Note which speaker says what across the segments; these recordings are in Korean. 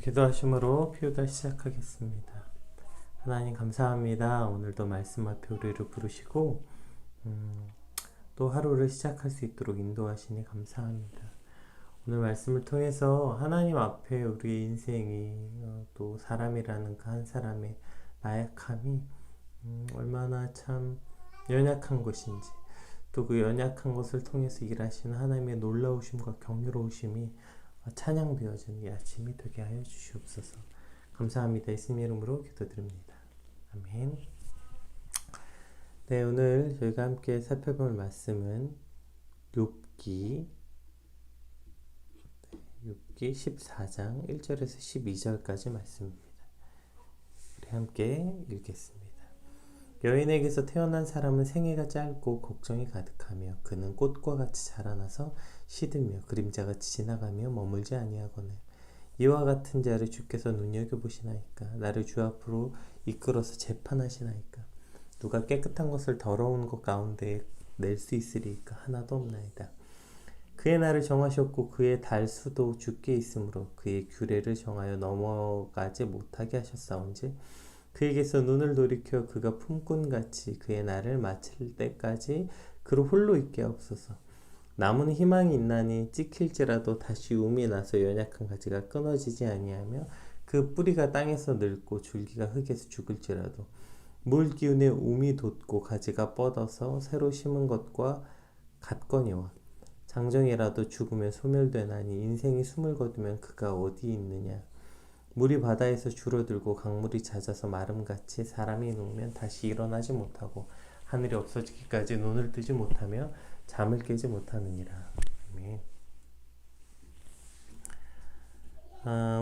Speaker 1: 기도하심으로 피우다 시작하겠습니다. 하나님 감사합니다. 오늘도 말씀 앞에 우리를 부르시고 또 하루를 시작할 수 있도록 인도하시니 감사합니다. 오늘 말씀을 통해서 하나님 앞에 우리의 인생이 또 사람이라는 그 한 사람의 나약함이 얼마나 참 연약한 것인지, 또 그 연약한 것을 통해서 일하시는 하나님의 놀라우심과 경이로우심이 찬양되어지는 이 아침이 되게 하여 주시옵소서. 감사합니다. 예수님 이름으로 기도드립니다. 아멘. 네, 오늘 저희가 함께 살펴볼 말씀은 욥기 14장 1절에서 12절까지 말씀입니다. 우리 함께 읽겠습니다. 여인에게서 태어난 사람은 생애가 짧고 걱정이 가득하며 그는 꽃과 같이 자라나서 시들며 그림자같이 지나가며 머물지 아니하거늘 이와 같은 자를 주께서 눈여겨보시나이까. 나를 주 앞으로 이끌어서 재판하시나이까. 누가 깨끗한 것을 더러운 것 가운데 낼 수 있으리이까. 하나도 없나이다. 그의 날을 정하셨고 그의 달수도 주께 있으므로 그의 규례를 정하여 넘어가지 못하게 하셨사온즉 그에게서 눈을 돌이켜 그가 품꾼같이 그의 날을 마칠 때까지 그를 홀로 있게 하옵소서. 나무는 희망이 있나니 찍힐지라도 다시 움이 나서 연약한 가지가 끊어지지 아니하며 그 뿌리가 땅에서 늙고 줄기가 흙에서 죽을지라도 물 기운에 움이 돋고 가지가 뻗어서 새로 심은 것과 같거니와 장정이라도 죽으면 소멸되나니 인생이 숨을 거두면 그가 어디 있느냐. 물이 바다에서 줄어들고 강물이 잦아서 마름같이 사람이 누우면 다시 일어나지 못하고 하늘이 없어지기까지 눈을 뜨지 못하며 잠을 깨지 못하느니라. 아멘.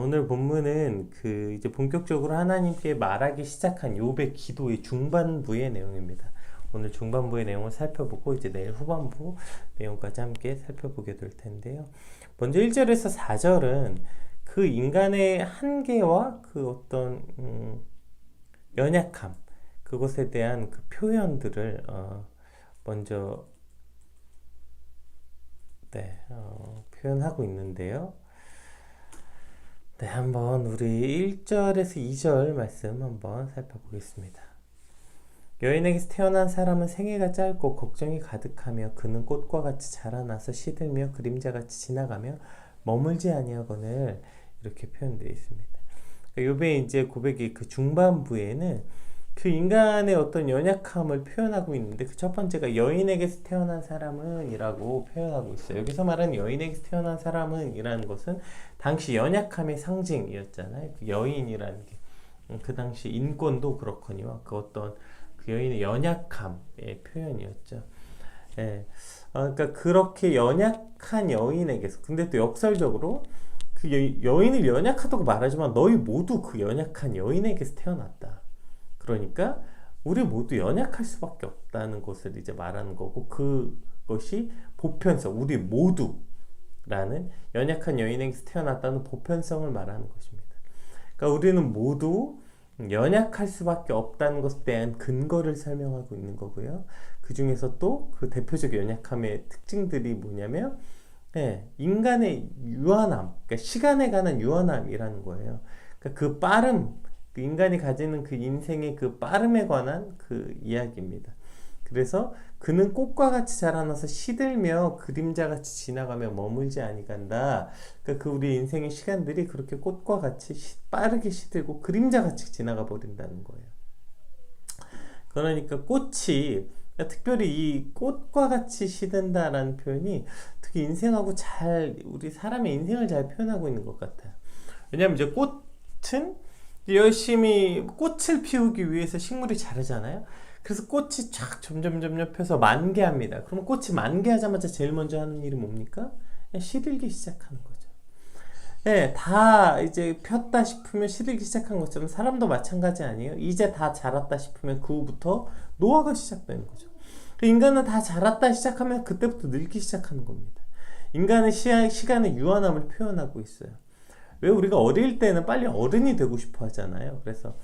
Speaker 1: 오늘 본문은 이제 본격적으로 하나님께 말하기 시작한 욥의 기도의 중반부의 내용입니다. 오늘 중반부의 내용을 살펴보고 이제 내일 후반부 내용까지 함께 살펴보게 될 텐데요. 먼저 1절에서 4절은 그 인간의 한계와 그 어떤 연약함, 그것에 대한 그 표현들을 먼저 표현하고 있는데요. 네, 한번 우리 1절에서 2절 말씀 한번 살펴보겠습니다. 여인에게서 태어난 사람은 생애가 짧고 걱정이 가득하며 그는 꽃과 같이 자라나서 시들며 그림자같이 지나가며 머물지 아니하거늘 이렇게 표현되어 있습니다. 욥의 이제 고백의 그 중반부에는 그 인간의 어떤 연약함을 표현하고 있는데 그 첫 번째가 여인에게서 태어난 사람은 이라고 표현하고 있어요. 여기서 말하는 여인에게서 태어난 사람은 이라는 것은 당시 연약함의 상징이었잖아요. 그 여인이라는 게 그 당시 인권도 그렇거니와 그 어떤 그 여인의 연약함의 표현이었죠. 예. 그러니까 그렇게 연약한 여인에게서, 근데 또 역설적으로 그 여인을 연약하다고 말하지만 너희 모두 그 연약한 여인에게서 태어났다. 그러니까 우리 모두 연약할 수밖에 없다는 것을 이제 말하는 거고, 그것이 보편성, 우리 모두라는 연약한 여인에게서 태어났다는 보편성을 말하는 것입니다. 그러니까 우리는 모두 연약할 수밖에 없다는 것에 대한 근거를 설명하고 있는 거고요. 그 중에서 또 그 대표적 연약함의 특징들이 뭐냐면 인간의 유한함, 그러니까 시간에 관한 유한함이라는 거예요. 그러니까 그 빠름, 그 인간이 가지는 그 인생의 그 빠름에 관한 그 이야기입니다. 그래서 그는 꽃과 같이 자라나서 시들며 그림자같이 지나가며 머물지 아니간다. 그러니까 그 우리 인생의 시간들이 그렇게 꽃과 같이 빠르게 시들고 그림자같이 지나가 버린다는 거예요. 그러니까 꽃이, 특별히 이 꽃과 같이 시든다라는 표현이 특히 인생하고 우리 사람의 인생을 잘 표현하고 있는 것 같아요. 왜냐하면 이제 꽃은 열심히 꽃을 피우기 위해서 식물이 자라잖아요. 그래서 꽃이 쫙 점점 펴서 만개합니다. 그러면 꽃이 만개하자마자 제일 먼저 하는 일이 뭡니까? 시들기 시작하는 거죠. 다 이제 폈다 싶으면 시들기 시작한 것처럼 사람도 마찬가지 아니에요? 이제 다 자랐다 싶으면 그 후부터 노화가 시작되는 거죠. 인간은 다 자랐다 시작하면 그때부터 늙기 시작하는 겁니다. 인간은 시간의 유한함을 표현하고 있어요. 왜 우리가 어릴 때는 빨리 어른이 되고 싶어 하잖아요. 그래서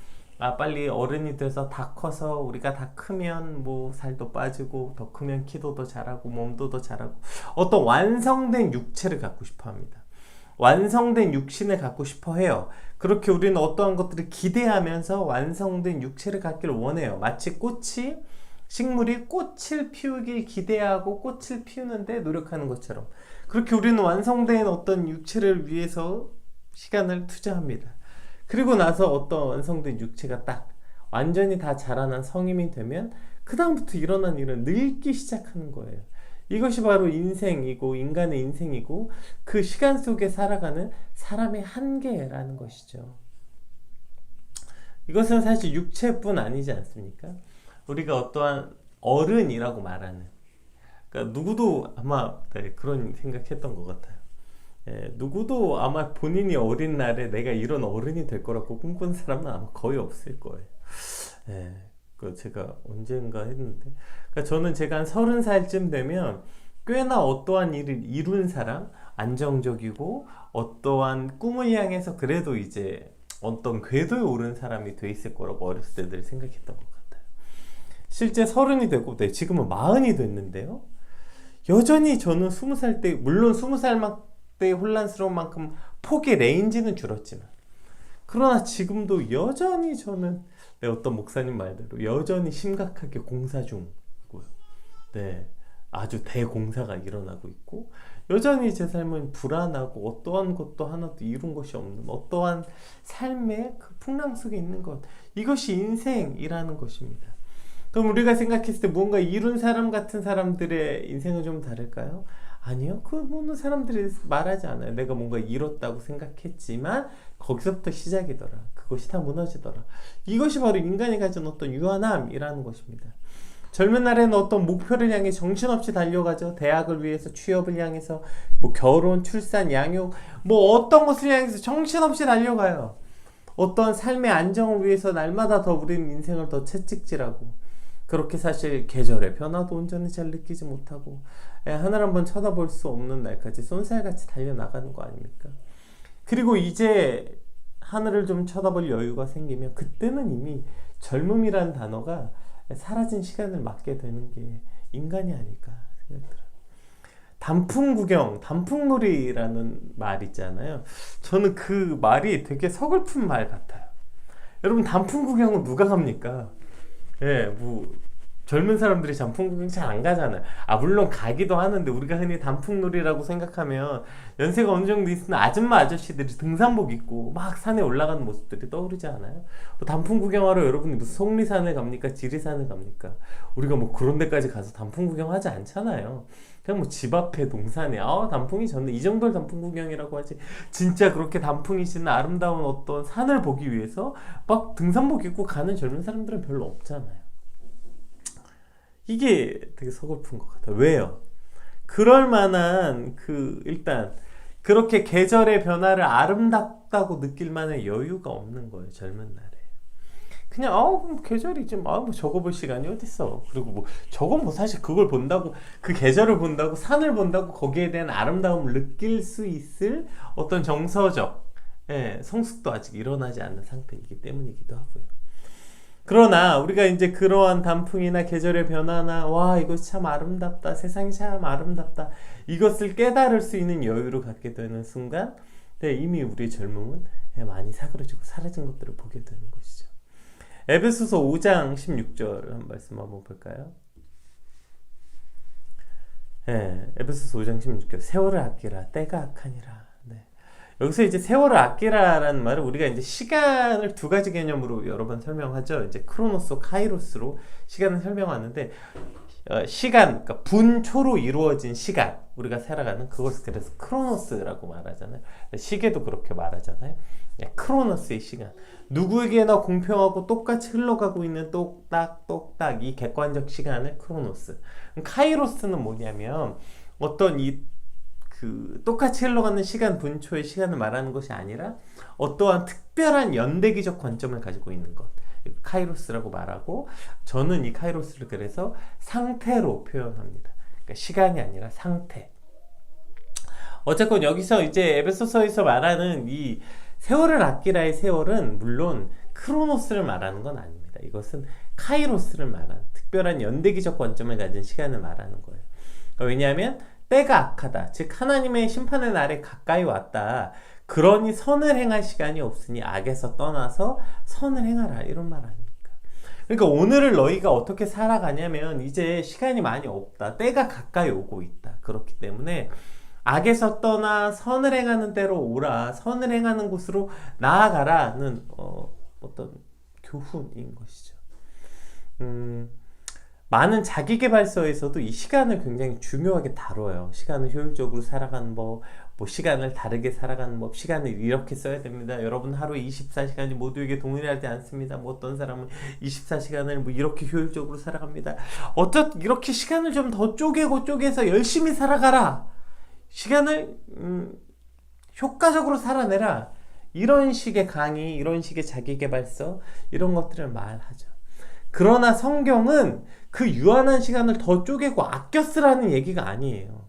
Speaker 1: 빨리 어른이 돼서 다 커서 우리가 다 크면 뭐 살도 빠지고 더 크면 키도 더 자라고 몸도 더 자라고 어떤 완성된 육체를 갖고 싶어 합니다. 완성된 육신을 갖고 싶어 해요. 그렇게 우리는 어떠한 것들을 기대하면서 완성된 육체를 갖기를 원해요. 마치 식물이 꽃을 피우길 기대하고 꽃을 피우는데 노력하는 것처럼, 그렇게 우리는 완성된 어떤 육체를 위해서 시간을 투자합니다. 그리고 나서 어떤 완성된 육체가 딱 완전히 다 자라난 성인이 되면 그 다음부터 일어난 일은 늙기 시작하는 거예요. 이것이 바로 인생이고 인간의 인생이고 그 시간 속에 살아가는 사람의 한계라는 것이죠. 이것은 사실 육체뿐 아니지 않습니까? 우리가 어떠한 어른이라고 말하는, 그러니까 누구도 아마 그런 생각했던 것 같아요. 누구도 아마 본인이 어린 날에 내가 이런 어른이 될 거라고 꿈꾼 사람은 아마 거의 없을 거예요. 제가 언젠가 했는데, 그러니까 저는 제가 한 30살쯤 되면 꽤나 어떠한 일을 이룬 사람, 안정적이고 어떠한 꿈을 향해서 그래도 이제 어떤 궤도에 오른 사람이 돼 있을 거라고 어렸을 때 늘 생각했던 것 같아요. 실제 30이 되고 지금은 40이 됐는데요, 여전히 저는 20살 때, 물론 20살 때 혼란스러운 만큼 폭의 레인지는 줄었지만, 그러나 지금도 여전히 저는 어떤 목사님 말대로 여전히 심각하게 공사 중이고요. 아주 대공사가 일어나고 있고, 여전히 제 삶은 불안하고 어떠한 것도 하나도 이룬 것이 없는 어떠한 삶의 그 풍랑 속에 있는 것, 이것이 인생이라는 것입니다. 그럼 우리가 생각했을 때 무언가 이룬 사람 같은 사람들의 인생은 좀 다를까요? 아니요. 그 모든 사람들이 말하지 않아요. 내가 뭔가 이뤘다고 생각했지만 거기서부터 시작이더라. 그것이 다 무너지더라. 이것이 바로 인간이 가진 어떤 유한함이라는 것입니다. 젊은 날에는 어떤 목표를 향해 정신없이 달려가죠. 대학을 위해서, 취업을 향해서, 결혼, 출산, 양육, 어떤 것을 향해서 정신없이 달려가요. 어떤 삶의 안정을 위해서 날마다 더 우리는 인생을 더 채찍질하고, 그렇게 사실 계절의 변화도 온전히 잘 느끼지 못하고 하늘 한번 쳐다볼 수 없는 날까지 쏜살같이 달려나가는 거 아닙니까? 그리고 이제 하늘을 좀 쳐다볼 여유가 생기면 그때는 이미 젊음이라는 단어가 사라진 시간을 맞게 되는 게 인간이 아닐까 생각들어요. 단풍구경, 단풍놀이라는 말 있잖아요. 저는 그 말이 되게 서글픈 말 같아요. 여러분, 단풍구경은 누가 갑니까? 젊은 사람들이 단풍구경 잘 안 가잖아요. 물론 가기도 하는데, 우리가 흔히 단풍놀이라고 생각하면 연세가 어느 정도 있는 아줌마 아저씨들이 등산복 입고 막 산에 올라가는 모습들이 떠오르지 않아요? 단풍구경하러 여러분이 무슨 속리산을 갑니까? 지리산을 갑니까? 우리가 그런 데까지 가서 단풍구경 하지 않잖아요. 그냥 집 앞에 동산에 단풍이 졌네, 이 정도를 단풍구경이라고 하지, 진짜 그렇게 단풍이 지는 아름다운 어떤 산을 보기 위해서 막 등산복 입고 가는 젊은 사람들은 별로 없잖아요. 이게 되게 서글픈 것 같아요. 왜요? 그럴 만한 일단 그렇게 계절의 변화를 아름답다고 느낄 만한 여유가 없는 거예요. 젊은 날에 그냥 계절이지 저거 볼 시간이 어딨어. 그리고 저건 사실 그걸 본다고, 그 계절을 본다고, 산을 본다고 거기에 대한 아름다움을 느낄 수 있을 어떤 정서적 성숙도 아직 일어나지 않는 상태이기 때문이기도 하고요. 그러나 우리가 이제 그러한 단풍이나 계절의 변화나 이것이 참 아름답다, 세상이 참 아름답다, 이것을 깨달을 수 있는 여유를 갖게 되는 순간 이미 우리의 젊음은 많이 사그러지고 사라진 것들을 보게 되는 것이죠. 에베소서 5장 16절 한 말씀 한번 볼까요? 에베소서 5장 16절, 세월을 아끼라, 때가 악하니라. 여기서 이제 세월을 아끼라라는 말은 우리가 이제 시간을 두 가지 개념으로 여러 번 설명하죠. 이제 크로노스, 카이로스로 시간을 설명하는데, 시간, 그러니까 분초로 이루어진 시간, 우리가 살아가는 그것을 그래서 크로노스라고 말하잖아요. 시계도 그렇게 말하잖아요. 크로노스의 시간, 누구에게나 공평하고 똑같이 흘러가고 있는 똑딱 이 객관적 시간을 크로노스. 카이로스는 뭐냐면 어떤 똑같이 흘러가는 시간, 분초의 시간을 말하는 것이 아니라 어떠한 특별한 연대기적 관점을 가지고 있는 것, 카이로스라고 말하고, 저는 이 카이로스를 그래서 상태로 표현합니다. 그러니까 시간이 아니라 상태. 어쨌건 여기서 이제 에베소서에서 말하는 이 세월을 아끼라의 세월은 물론 크로노스를 말하는 건 아닙니다. 이것은 카이로스를 말하는, 특별한 연대기적 관점을 가진 시간을 말하는 거예요. 왜냐하면 때가 악하다. 즉 하나님의 심판의 날에 가까이 왔다. 그러니 선을 행할 시간이 없으니 악에서 떠나서 선을 행하라. 이런 말 아닙니까? 그러니까 오늘을 너희가 어떻게 살아가냐면 이제 시간이 많이 없다. 때가 가까이 오고 있다. 그렇기 때문에 악에서 떠나 선을 행하는 데로 오라. 선을 행하는 곳으로 나아가라는 어떤 교훈인 것이죠. 많은 자기계발서에서도 이 시간을 굉장히 중요하게 다뤄요. 시간을 효율적으로 살아가는 법, 뭐 시간을 다르게 살아가는 법, 시간을 이렇게 써야 됩니다. 여러분 하루에 24시간이 모두에게 동일하지 않습니다. 뭐 어떤 사람은 24시간을 뭐 이렇게 효율적으로 살아갑니다. 이렇게 시간을 좀 더 쪼개서 열심히 살아가라. 시간을 효과적으로 살아내라. 이런 식의 강의, 이런 식의 자기계발서, 이런 것들을 말하죠. 그러나 성경은 그 유한한 시간을 더 쪼개고 아껴 쓰라는 얘기가 아니에요.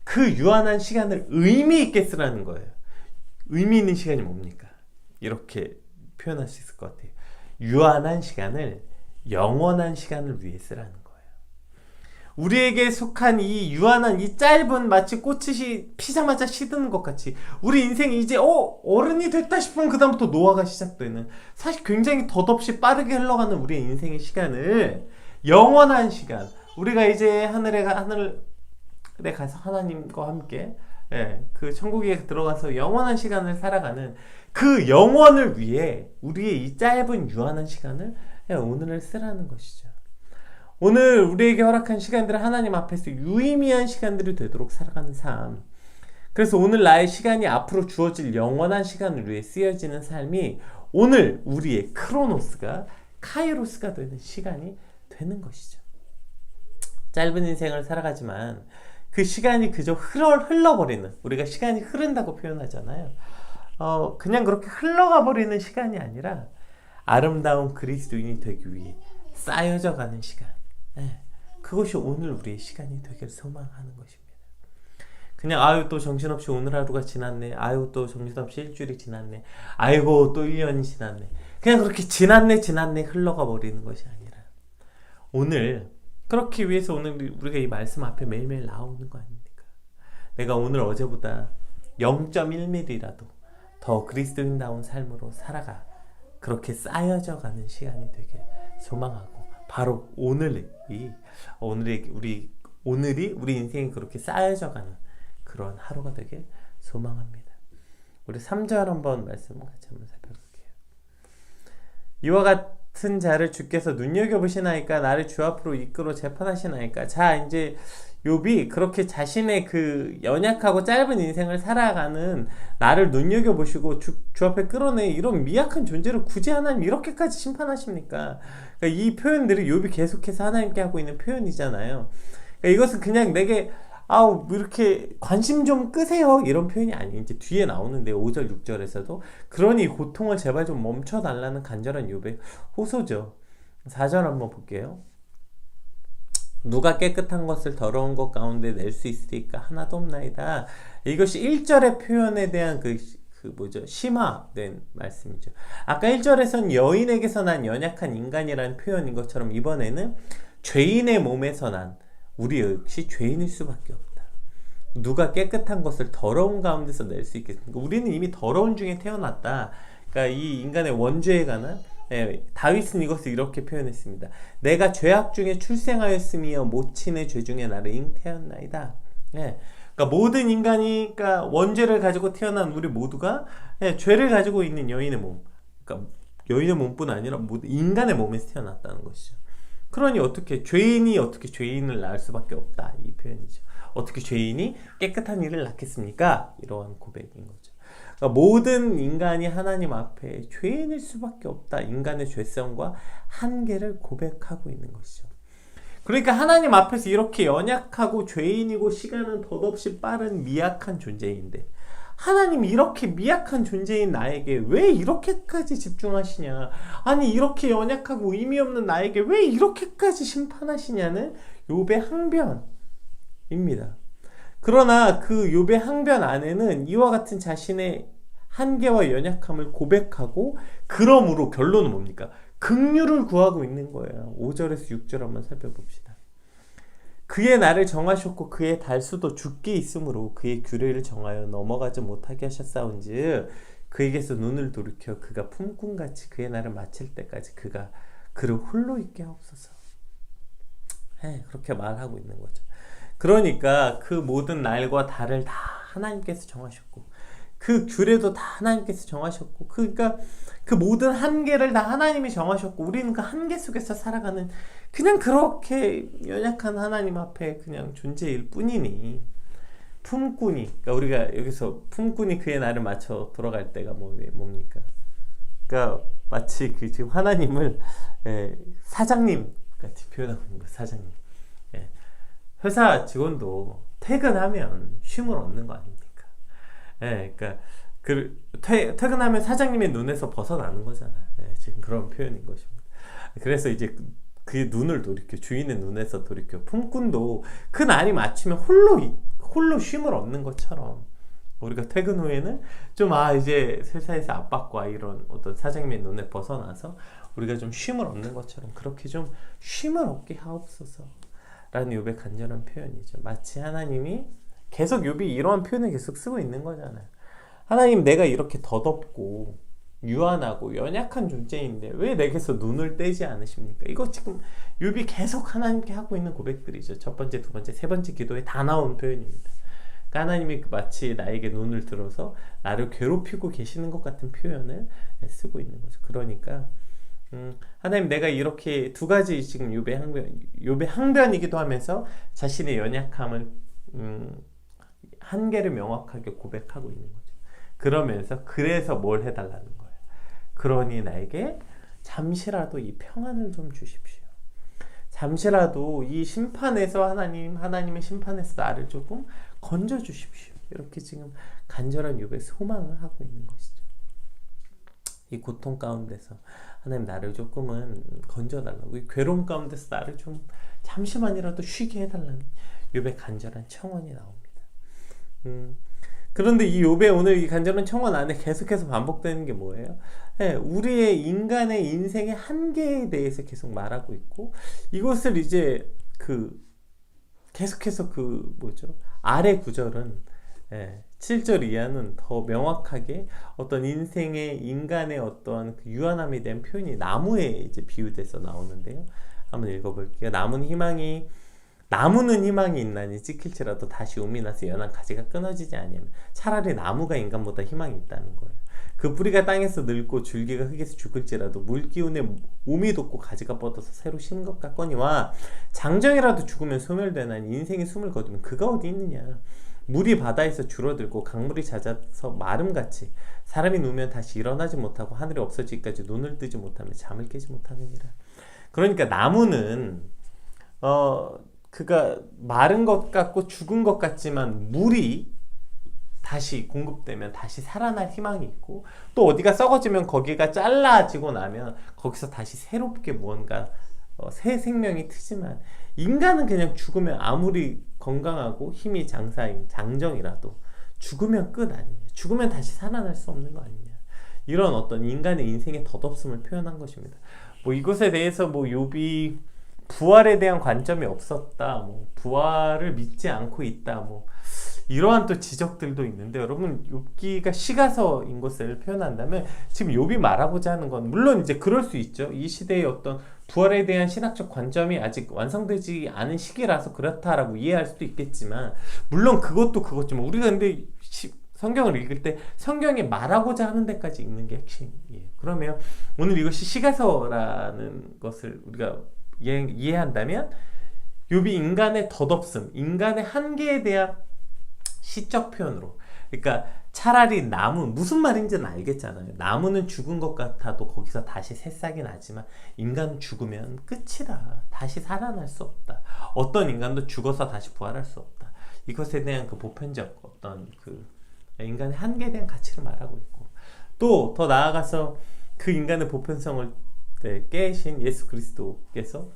Speaker 1: 그 유한한 시간을 의미 있게 쓰라는 거예요. 의미 있는 시간이 뭡니까? 이렇게 표현할 수 있을 것 같아요. 유한한 시간을 영원한 시간을 위해 쓰라는 거예요. 우리에게 속한 이 유한한 이 짧은 마치 꽃이 피자마자 시드는 것 같이 우리 인생이 이제 어른이 됐다 싶으면 그 다음부터 노화가 시작되는, 사실 굉장히 덧없이 빠르게 흘러가는 우리의 인생의 시간을 영원한 시간, 우리가 이제 하늘에 가서 하나님과 함께 그 천국에 들어가서 영원한 시간을 살아가는 그 영원을 위해 우리의 이 짧은 유한한 시간을 오늘을 쓰라는 것이죠. 오늘 우리에게 허락한 시간들은 하나님 앞에서 유의미한 시간들이 되도록 살아가는 삶. 그래서 오늘 나의 시간이 앞으로 주어질 영원한 시간을 위해 쓰여지는 삶이 오늘 우리의 크로노스가 카이로스가 되는 시간이 되는 것이죠. 짧은 인생을 살아가지만 그 시간이 그저 흘러버리는, 우리가 시간이 흐른다고 표현하잖아요. 그냥 그렇게 흘러가 버리는 시간이 아니라 아름다운 그리스도인이 되기 위해 쌓여져 가는 시간. 그것이 오늘 우리의 시간이 되기를 소망하는 것입니다. 그냥 또 정신없이 오늘 하루가 지났네. 또 정신없이 일주일이 지났네. 아이고 또 1년이 지났네. 그냥 그렇게 지났네 흘러가 버리는 것이 아니라 오늘 그렇기 위해서 오늘 우리가 이 말씀 앞에 매일매일 나오는 거 아닙니까? 내가 오늘 어제보다 0.1mm라도 더 그리스도인다운 삶으로 살아가. 그렇게 쌓여져 가는 시간이 되길 소망하고, 바로 오늘이 우리 인생이 그렇게 쌓여져가는 그런 하루가 되길 소망합니다. 우리 3절 한번 말씀 같이 한번 살펴볼게요. 이와 같은 자를 주께서 눈여겨보시나이까? 나를 주 앞으로 이끌어 재판하시나이까? 자, 이제 욥이 그렇게 자신의 그 연약하고 짧은 인생을 살아가는 나를 눈여겨보시고 주 앞에 끌어내 이런 미약한 존재를 굳이 하나님 이렇게까지 심판하십니까? 그러니까 이 표현들이 욥이 계속해서 하나님께 하고 있는 표현이잖아요. 그러니까 이것은 그냥 내게 이렇게 관심 좀 끄세요 이런 표현이 아니에요. 이제 뒤에 나오는데 5절 6절에서도 그러니 고통을 제발 좀 멈춰달라는 간절한 욥의 호소죠. 4절 한번 볼게요. 누가 깨끗한 것을 더러운 것 가운데 낼 수 있으리까? 하나도 없나이다. 이것이 1절의 표현에 대한 심화된 말씀이죠. 아까 1절에선 여인에게서 난 연약한 인간이라는 표현인 것처럼 이번에는 죄인의 몸에서 난 우리 역시 죄인일 수밖에 없다. 누가 깨끗한 것을 더러운 가운데서 낼 수 있겠습니까? 우리는 이미 더러운 중에 태어났다. 그러니까 이 인간의 원죄에 관한 다윗은 이것을 이렇게 표현했습니다. 내가 죄악 중에 출생하였으며 모친의 죄 중에 나를 잉태하였나이다. 그러니까 모든 인간이, 그러니까 원죄를 가지고 태어난 우리 모두가 죄를 가지고 있는 여인의 몸, 그러니까 여인의 몸뿐 아니라 모든 인간의 몸에서 태어났다는 것이죠. 그러니 죄인이 어떻게 죄인을 낳을 수밖에 없다, 이 표현이죠. 어떻게 죄인이 깨끗한 일을 낳겠습니까? 이러한 고백인 거죠. 그러니까 모든 인간이 하나님 앞에 죄인일 수밖에 없다. 인간의 죄성과 한계를 고백하고 있는 것이죠. 그러니까 하나님 앞에서 이렇게 연약하고 죄인이고 시간은 덧없이 빠른 미약한 존재인데, 하나님이 이렇게 미약한 존재인 나에게 왜 이렇게까지 집중하시냐, 아니 이렇게 연약하고 의미 없는 나에게 왜 이렇게까지 심판하시냐는 욥의 항변입니다. 그러나 그 욥의 항변 안에는 이와 같은 자신의 한계와 연약함을 고백하고, 그러므로 결론은 뭡니까? 긍휼을 구하고 있는 거예요. 5절에서 6절 한번 살펴봅시다. 그의 날을 정하셨고 그의 달수도 주께 있으므로 그의 규례를 정하여 넘어가지 못하게 하셨사온즉 그에게서 눈을 돌이켜 그가 품꾼같이 그의 날을 마칠 때까지 그가 그를 홀로 있게 하옵소서. 그렇게 말하고 있는 거죠. 그러니까 그 모든 날과 달을 다 하나님께서 정하셨고 그 규례도 다 하나님께서 정하셨고 그러니까 그 모든 한계를 다 하나님이 정하셨고 우리는 그 한계 속에서 살아가는 그냥 그렇게 연약한 하나님 앞에 그냥 존재일 뿐이니 품꾼이 그러니까 우리가 여기서 품꾼이 그의 날을 맞춰 돌아갈 때가 뭡니까? 그러니까 마치 그 지금 하나님을 사장님 같이 표현하고 있는 거예요. 사장님. 회사 직원도 퇴근하면 쉼을 얻는 거 아닙니까? 그러니까 퇴근하면 사장님의 눈에서 벗어나는 거잖아요. 지금 그런 표현인 것입니다. 그래서 이제 그 눈을 돌이켜 주인의 눈에서 돌이켜 품꾼도 그 날이 맞추면 홀로 쉼을 얻는 것처럼 우리가 퇴근 후에는 좀 이제 회사에서 압박과 이런 어떤 사장님의 눈에 벗어나서 우리가 좀 쉼을 얻는 것처럼 그렇게 좀 쉼을 얻게 하옵소서 라는 욥의 간절한 표현이죠. 마치 하나님이 계속 욥이 이러한 표현을 계속 쓰고 있는 거잖아요. 하나님, 내가 이렇게 더덥고 유한하고 연약한 존재인데 왜 내게서 눈을 떼지 않으십니까? 이거 지금 욥이 계속 하나님께 하고 있는 고백들이죠. 첫 번째, 두 번째, 세 번째 기도에 다 나온 표현입니다. 그러니까 하나님이 마치 나에게 눈을 들어서 나를 괴롭히고 계시는 것 같은 표현을 쓰고 있는 거죠. 그러니까 하나님, 내가 이렇게 두 가지 지금 욥의 항변이기도 하면서 자신의 연약함을 한계를 명확하게 고백하고 있는 거죠. 그러면서 그래서 뭘 해달라는 거예요. 그러니 나에게 잠시라도 이 평안을 좀 주십시오. 잠시라도 이 심판에서 하나님의 심판에서 나를 조금 건져 주십시오. 이렇게 지금 간절한 욥의 소망을 하고 있는 것이죠. 이 고통 가운데서 하나님 나를 조금은 건져달라고, 이 괴로움 가운데서 나를 좀 잠시만이라도 쉬게 해달라는 욥의 간절한 청원이 나옵니다. 그런데 이 욥의 오늘 이 간절한 청원 안에 계속해서 반복되는 게 뭐예요? 우리의 인간의 인생의 한계에 대해서 계속 말하고 있고, 이것을 이제 계속해서 아래 구절은 7절 이하는 더 명확하게 어떤 인간의 어떤 그 유한함에 대한 표현이 나무에 이제 비유돼서 나오는데요. 한번 읽어볼게요. 나무는 희망이 있나니 찍힐지라도 다시 옴이 나서 연한 가지가 끊어지지 아니하면 차라리 나무가 인간보다 희망이 있다는 거예요. 그 뿌리가 땅에서 늙고 줄기가 흙에서 죽을지라도 물기운에 옴이 돋고 가지가 뻗어서 새로 심은 것 같거니와 장정이라도 죽으면 소멸되나니 인생의 숨을 거두면 그가 어디 있느냐. 물이 바다에서 줄어들고 강물이 잦아서 마름같이 사람이 누우면 다시 일어나지 못하고 하늘이 없어지기까지 눈을 뜨지 못하며 잠을 깨지 못하느니라. 그러니까 나무는 그가 마른 것 같고 죽은 것 같지만 물이 다시 공급되면 다시 살아날 희망이 있고, 또 어디가 썩어지면 거기가 잘라지고 나면 거기서 다시 새롭게 무언가 새 생명이 트지만, 인간은 그냥 죽으면 아무리 건강하고 힘이 장사인 장정이라도 죽으면 끝 아니냐, 죽으면 다시 살아날 수 없는 거 아니냐, 이런 어떤 인간의 인생의 덧없음을 표현한 것입니다. 이것에 대해서 욥이 부활에 대한 관점이 없었다, 부활을 믿지 않고 있다, 이러한 또 지적들도 있는데, 여러분, 욥기가 시가서인 것을 표현한다면 지금 욥이 말하고자 하는 건, 물론 이제 그럴 수 있죠. 이 시대의 어떤 부활에 대한 신학적 관점이 아직 완성되지 않은 시기라서 그렇다라고 이해할 수도 있겠지만, 물론 그것도 그것지만 우리가 근데 성경을 읽을 때 성경이 말하고자 하는 데까지 읽는 게 핵심이에요. 그러면 오늘 이것이 시가서라는 것을 우리가 이해한다면 욥이 인간의 덧없음, 인간의 한계에 대한 시적 표현으로, 그러니까 차라리 나무, 무슨 말인지는 알겠잖아요. 나무는 죽은 것 같아도 거기서 다시 새싹이 나지만 인간은 죽으면 끝이다. 다시 살아날 수 없다. 어떤 인간도 죽어서 다시 부활할 수 없다. 이것에 대한 그 보편적 어떤 인간의 한계에 대한 가치를 말하고 있고, 또 더 나아가서 그 인간의 보편성을 깨신 예수 그리스도께서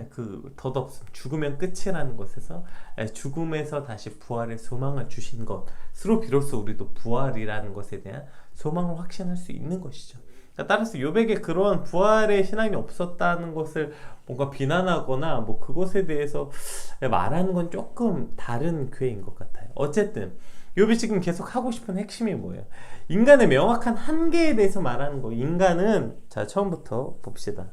Speaker 1: 그 덧없음, 죽으면 끝이라는 것에서 죽음에서 다시 부활의 소망을 주신 것으로 비로소 우리도 부활이라는 것에 대한 소망을 확신할 수 있는 것이죠. 따라서 욥에게 그런 부활의 신앙이 없었다는 것을 뭔가 비난하거나 뭐 그것에 대해서 말하는 건 조금 다른 궤인 것 같아요. 어쨌든 욥이 지금 계속 하고 싶은 핵심이 뭐예요? 인간의 명확한 한계에 대해서 말하는 거예요. 인간은, 자, 처음부터 봅시다.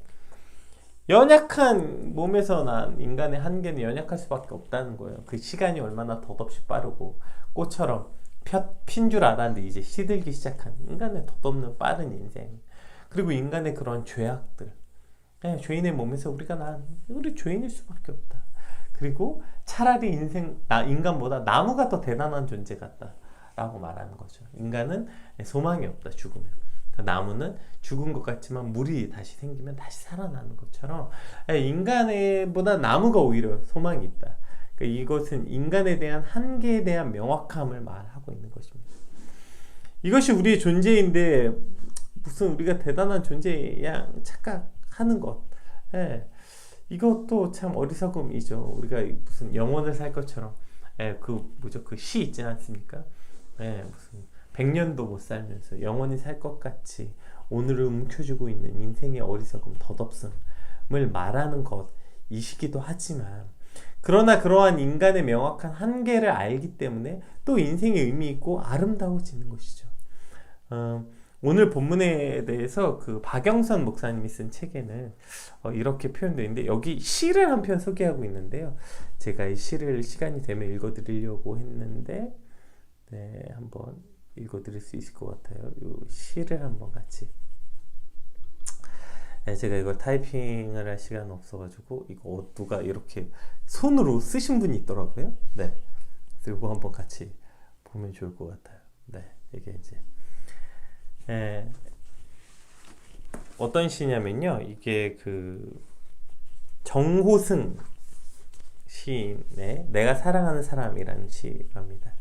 Speaker 1: 연약한 몸에서 난 인간의 한계는 연약할 수밖에 없다는 거예요. 그 시간이 얼마나 덧없이 빠르고 꽃처럼 핀 줄 알았는데 이제 시들기 시작한 인간의 덧없는 빠른 인생, 그리고 인간의 그런 죄악들, 죄인의 몸에서 우리 죄인일 수밖에 없다. 그리고 차라리 인간보다 나무가 더 대단한 존재 같다 라고 말하는 거죠. 인간은 소망이 없다, 죽으면. 나무는 죽은 것 같지만 물이 다시 생기면 다시 살아나는 것처럼 인간보다 나무가 오히려 소망이 있다. 그러니까 이것은 인간에 대한 한계에 대한 명확함을 말하고 있는 것입니다. 이것이 우리의 존재인데 무슨 우리가 대단한 존재야 착각하는 것, 이것도 참 어리석음이죠. 우리가 무슨 영원을 살 것처럼, 그 시 있지 않습니까? 무슨 100년도 못 살면서 영원히 살 것 같이 오늘을 움켜쥐고 있는 인생의 어리석음, 덧없음을 말하는 것이시기도 하지만, 그러나 그러한 인간의 명확한 한계를 알기 때문에 또 인생의 의미 있고 아름다워지는 것이죠. 오늘 본문에 대해서 그 박영선 목사님이 쓴 책에는 이렇게 표현되어 있는데, 여기 시를 한 편 소개하고 있는데요. 제가 이 시를 시간이 되면 읽어드리려고 했는데, 한번 읽어드릴 수 있을 것 같아요. 이 시를 한번 같이. 제가 이걸 타이핑을 할 시간은 없어가지고 이거 누가 이렇게 손으로 쓰신 분이 있더라고요. 그래서 이거 한번 같이 보면 좋을 것 같아요. 이게 이제 어떤 시냐면요, 이게 그 정호승 시인의 내가 사랑하는 사람이라는 시랍니다.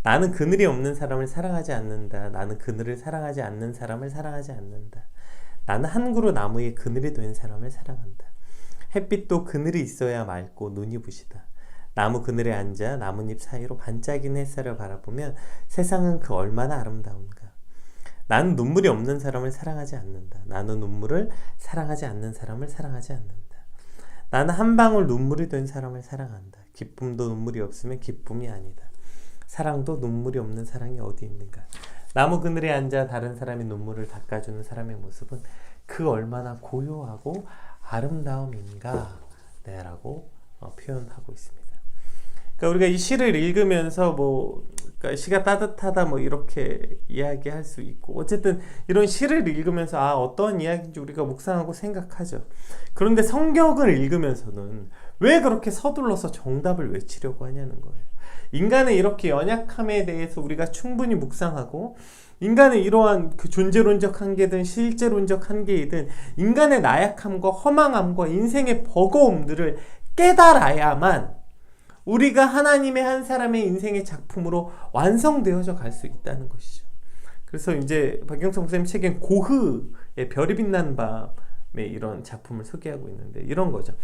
Speaker 1: 나는 그늘이 없는 사람을 사랑하지 않는다. 나는 그늘을 사랑하지 않는 사람을 사랑하지 않는다. 나는 한 그루 나무에 그늘이 된 사람을 사랑한다. 햇빛도 그늘이 있어야 맑고 눈이 부시다. 나무 그늘에 앉아 나뭇잎 사이로 반짝이는 햇살을 바라보면 세상은 그 얼마나 아름다운가. 나는 눈물이 없는 사람을 사랑하지 않는다. 나는 눈물을 사랑하지 않는 사람을 사랑하지 않는다. 나는 한 방울 눈물이 된 사람을 사랑한다. 기쁨도 눈물이 없으면 기쁨이 아니다. 사랑도 눈물이 없는 사랑이 어디 있는가. 나무 그늘에 앉아 다른 사람의 눈물을 닦아주는 사람의 모습은 그 얼마나 고요하고 아름다움인가, 라고 표현하고 있습니다. 그러니까 우리가 이 시를 읽으면서 그러니까 시가 따뜻하다 이렇게 이야기할 수 있고, 어쨌든 이런 시를 읽으면서 어떤 이야기인지 우리가 묵상하고 생각하죠. 그런데 성경을 읽으면서는 왜 그렇게 서둘러서 정답을 외치려고 하냐는 거예요. 인간의 이렇게 연약함에 대해서 우리가 충분히 묵상하고, 인간의 이러한 그 존재론적 한계든 실제론적 한계이든 인간의 나약함과 허망함과 인생의 버거움들을 깨달아야만 우리가 하나님의 한 사람의 인생의 작품으로 완성되어져 갈 수 있다는 것이죠. 그래서 이제 박영선 목사님 책엔 고흐의 별이 빛난 밤의 이런 작품을 소개하고 있는데, 이런 거죠.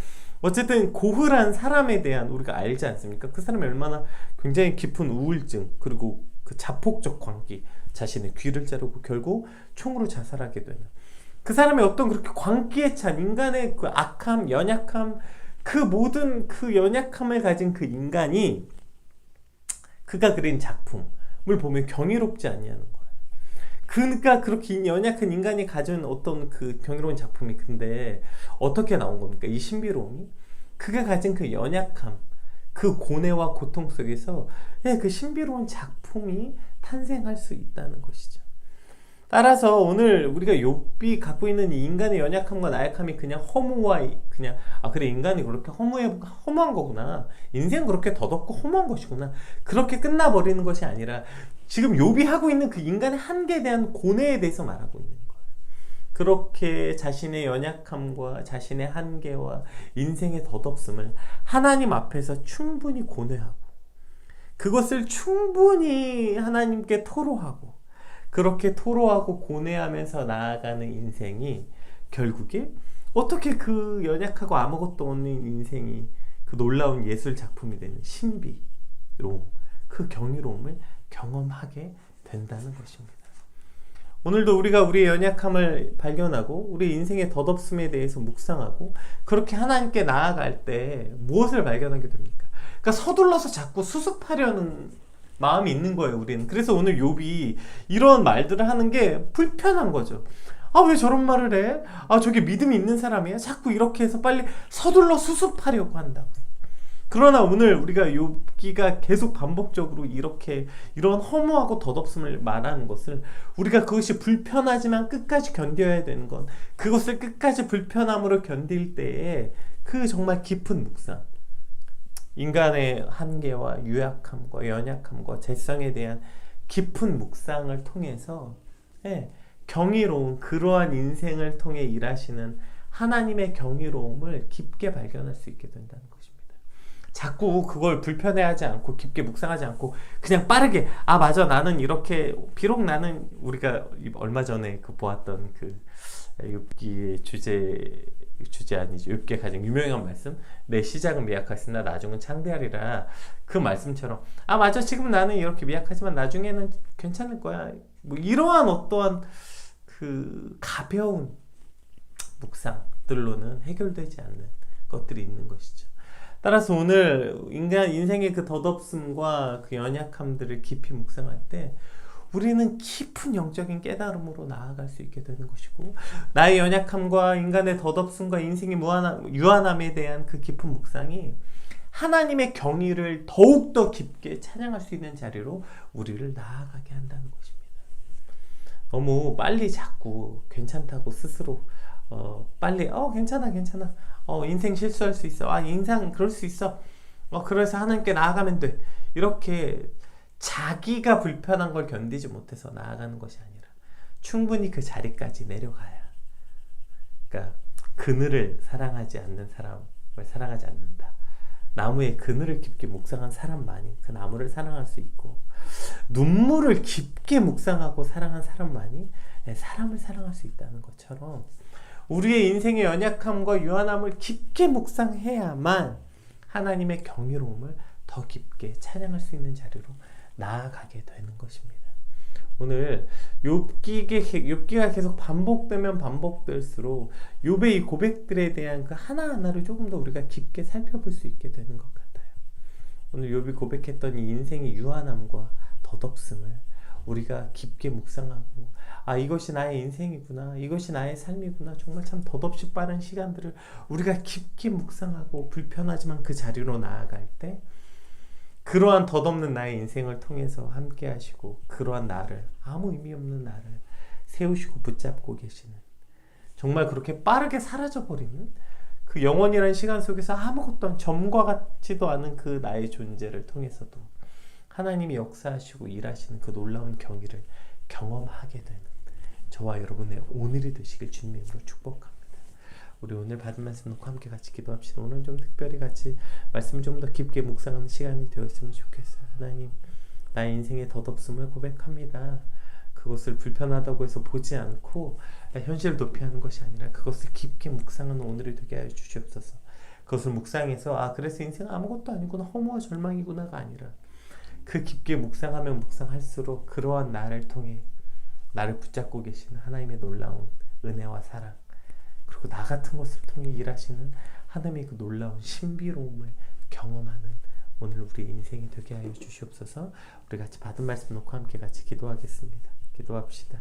Speaker 1: 어쨌든 고흐란 사람에 대한 우리가 알지 않습니까? 그 사람이 얼마나 굉장히 깊은 우울증, 그리고 그 자폭적 광기, 자신의 귀를 자르고 결국 총으로 자살하게 되는 그 사람의 어떤 그렇게 광기에 찬 인간의 그 악함, 연약함, 그 모든 그 연약함을 가진 그 인간이 그가 그린 작품을 보면 경이롭지 않냐는 거예요. 그러니까 그렇게 연약한 인간이 가진 어떤 그 경이로운 작품이, 근데 어떻게 나온 겁니까? 이 신비로움이 그가 가진 그 연약함, 그 고뇌와 고통 속에서 그 신비로운 작품이 탄생할 수 있다는 것이죠. 따라서 오늘 우리가 욥이 갖고 있는 이 인간의 연약함과 나약함이 그냥 허무와 그냥 그래 인간이 그렇게 허무한 거구나, 인생 그렇게 더덥고 허무한 것이구나, 그렇게 끝나버리는 것이 아니라 지금 욥이 하고 있는 그 인간의 한계에 대한 고뇌에 대해서 말하고 있는 거예요. 그렇게 자신의 연약함과 자신의 한계와 인생의 덧없음을 하나님 앞에서 충분히 고뇌하고, 그것을 충분히 하나님께 토로하고, 그렇게 토로하고 고뇌하면서 나아가는 인생이 결국에 어떻게 그 연약하고 아무것도 없는 인생이 그 놀라운 예술 작품이 되는 신비로움, 그 경이로움을 경험하게 된다는 것입니다. 오늘도 우리가 우리의 연약함을 발견하고 우리 인생의 덧없음에 대해서 묵상하고 그렇게 하나님께 나아갈 때 무엇을 발견하게 됩니까? 그러니까 서둘러서 자꾸 수습하려는 마음이 있는 거예요, 우리는. 그래서 오늘 욥이 이런 말들을 하는 게 불편한 거죠. 아, 왜 저런 말을 해? 아, 저게 믿음이 있는 사람이야? 자꾸 이렇게 해서 빨리 서둘러 수습하려고 한다고. 그러나 오늘 우리가 욥기가 계속 반복적으로 이렇게 이런 허무하고 덧없음을 말하는 것을, 우리가 그것이 불편하지만 끝까지 견뎌야 되는 건, 그것을 끝까지 불편함으로 견딜 때에 그 정말 깊은 묵상, 인간의 한계와 유약함과 연약함과 죄성에 대한 깊은 묵상을 통해서 경이로운 그러한 인생을 통해 일하시는 하나님의 경이로움을 깊게 발견할 수 있게 된다는 것입니다. 자꾸 그걸 불편해하지 않고 깊게 묵상하지 않고 그냥 빠르게 아 맞아 나는 이렇게, 비록 나는 우리가 얼마 전에 그 보았던 그 욥기의 주제 아니죠. 욥기의 가장 유명한 말씀, 내 시작은 미약하으나 나중은 창대하리라. 그 말씀처럼 아 맞아 지금 나는 이렇게 미약하지만 나중에는 괜찮을 거야, 뭐 이러한 어떠한 그 가벼운 묵상들로는 해결되지 않는 것들이 있는 것이죠. 따라서 오늘 인간 인생의 그 덧없음과 그 연약함들을 깊이 묵상할 때 우리는 깊은 영적인 깨달음으로 나아갈 수 있게 되는 것이고, 나의 연약함과 인간의 덧없음과 인생의 유한함에 대한 그 깊은 묵상이 하나님의 경의를 더욱더 깊게 찬양할 수 있는 자리로 우리를 나아가게 한다는 것입니다. 너무 빨리 자꾸 괜찮다고 스스로 빨리 괜찮아 인생 실수할 수 있어, 인생 그럴 수 있어, 그래서 하나님께 나아가면 돼, 이렇게 자기가 불편한 걸 견디지 못해서 나아가는 것이 아니라 충분히 그 자리까지 내려가야, 그러니까 그늘을 사랑하지 않는 사람을 사랑하지 않는다. 나무의 그늘을 깊게 묵상한 사람만이 그 나무를 사랑할 수 있고, 눈물을 깊게 묵상하고 사랑한 사람만이 사람을 사랑할 수 있다는 것처럼, 우리의 인생의 연약함과 유한함을 깊게 묵상해야만 하나님의 경이로움을 더 깊게 찬양할 수 있는 자리로 나아가게 되는 것입니다. 오늘 욥기가 계속 반복되면 반복될수록 욥의 이 고백들에 대한 그 하나하나를 조금 더 우리가 깊게 살펴볼 수 있게 되는 것 같아요. 오늘 욥이 고백했던 이 인생의 유한함과 덧없음을 우리가 깊게 묵상하고, 이것이 나의 인생이구나, 이것이 나의 삶이구나, 정말 참 덧없이 빠른 시간들을 우리가 깊게 묵상하고 불편하지만 그 자리로 나아갈 때, 그러한 덧없는 나의 인생을 통해서 함께 하시고 그러한 나를, 아무 의미 없는 나를 세우시고 붙잡고 계시는, 정말 그렇게 빠르게 사라져버리는 그 영원이라는 시간 속에서 아무것도 점과 같지도 않은 그 나의 존재를 통해서도 하나님이 역사하시고 일하시는 그 놀라운 경의를 경험하게 되는 저와 여러분의 오늘이 되시길 주님으로 축복합니다. 우리 오늘 받은 말씀 놓고 함께 같이 기도합시다. 오늘 좀 특별히 같이 말씀을 좀 더 깊게 묵상하는 시간이 되었으면 좋겠어요. 하나님, 나의 인생의 덧없음을 고백합니다. 그것을 불편하다고 해서 보지 않고 현실을 도피하는 것이 아니라 그것을 깊게 묵상하는 오늘이 되게 하여 주시옵소서. 그것을 묵상해서 그래서 인생은 아무것도 아니구나, 허무와 절망이구나가 아니라, 그 깊게 묵상하면 묵상할수록 그러한 나를 통해 나를 붙잡고 계시는 하나님의 놀라운 은혜와 사랑, 그리고 나 같은 것을 통해 일하시는 하나님의 그 놀라운 신비로움을 경험하는 오늘 우리 인생이 되게 하여 주시옵소서. 우리 같이 받은 말씀 놓고 함께 같이 기도하겠습니다. 기도합시다.